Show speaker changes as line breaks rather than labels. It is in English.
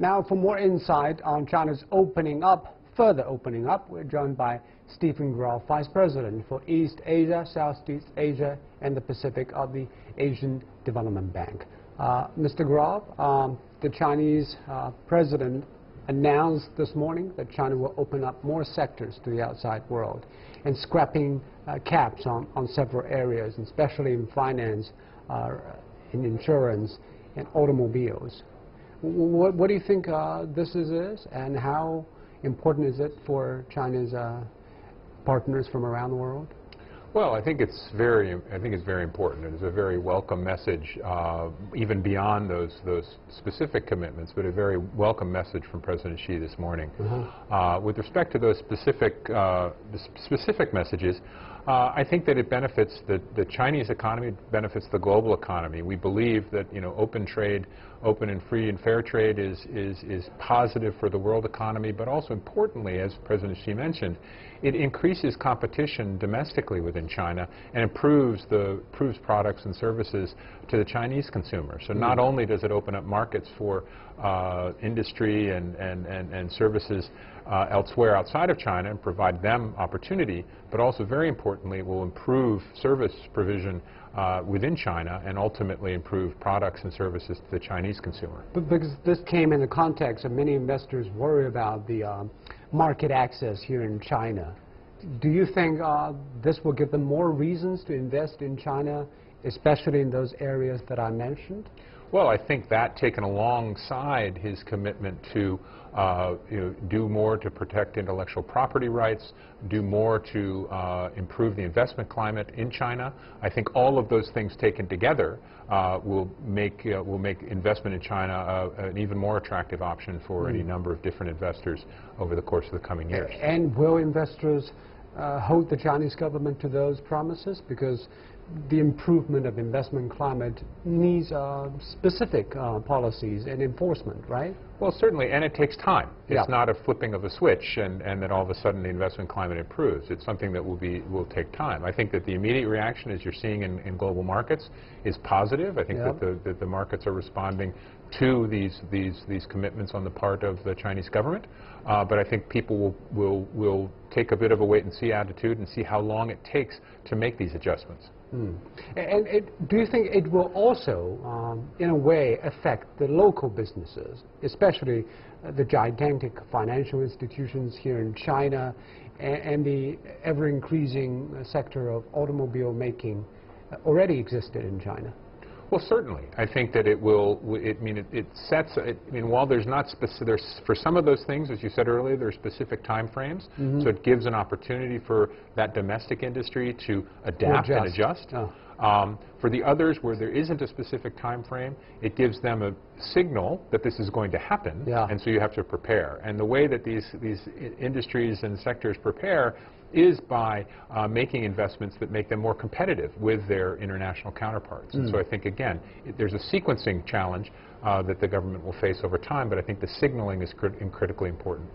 Now, for more insight on China's further opening up, we're joined by Stephen Groff, Vice President for East Asia, Southeast Asia, and the Pacific of the Asian Development Bank. Mr. Groff, the Chinese president announced this morning that China will open up more sectors to the outside world and scrapping caps on several areas, especially in finance, in insurance, and automobiles. What do you think this is, and how important is it for China's partners from around the world?
Well, I think it's very important. It's a very welcome message, even beyond those specific commitments, but a very welcome message from President Xi this morning. With respect to those specific messages, I think that it benefits the Chinese economy, benefits the global economy. We believe that open trade, open and free and fair trade is positive for the world economy, but also importantly, as President Xi mentioned, it increases competition domestically within China and improves products and services to the Chinese consumer. So not only does it open up markets for industry and services elsewhere outside of China and provide them opportunity, but also very importantly it will improve service provision within China and ultimately improve products and services to the Chinese consumer.
But because this came in the context of many investors worry about the market access here in China, do you think this will give them more reasons to invest in China, especially in those areas that I mentioned?
Well, I think that taken alongside his commitment to do more to protect intellectual property rights, do more to improve the investment climate in China, I think all of those things taken together will make investment in China an even more attractive option for any number of different investors over the course of the coming years.
And will investors hold the Chinese government to those promises? Because the improvement of investment climate needs specific policies and enforcement, right?
Well, certainly, and it takes time. It's not a flipping of a switch and then all of a sudden the investment climate improves. It's something that will take time. I think that the immediate reaction, as you're seeing in global markets, is positive. I think that the markets are responding to these commitments on the part of the Chinese government. But I think people will take a bit of a wait-and-see attitude and see how long it takes to make these adjustments.
And do you think it will also, in a way, affect the local businesses, especially the gigantic financial institutions here in China and the ever-increasing sector of automobile making already existed in China?
Well, certainly. I think that it will. While there's not specific, for some of those things, as you said earlier, there are specific time frames. So it gives an opportunity for that domestic industry to adapt and adjust. For the others, where there isn't a specific time frame, it gives them a signal that this is going to happen, and so you have to prepare. And the way that these industries and sectors prepare is by making investments that make them more competitive with their international counterparts. And so I think, again, there's a sequencing challenge that the government will face over time, but I think the signaling is critically important.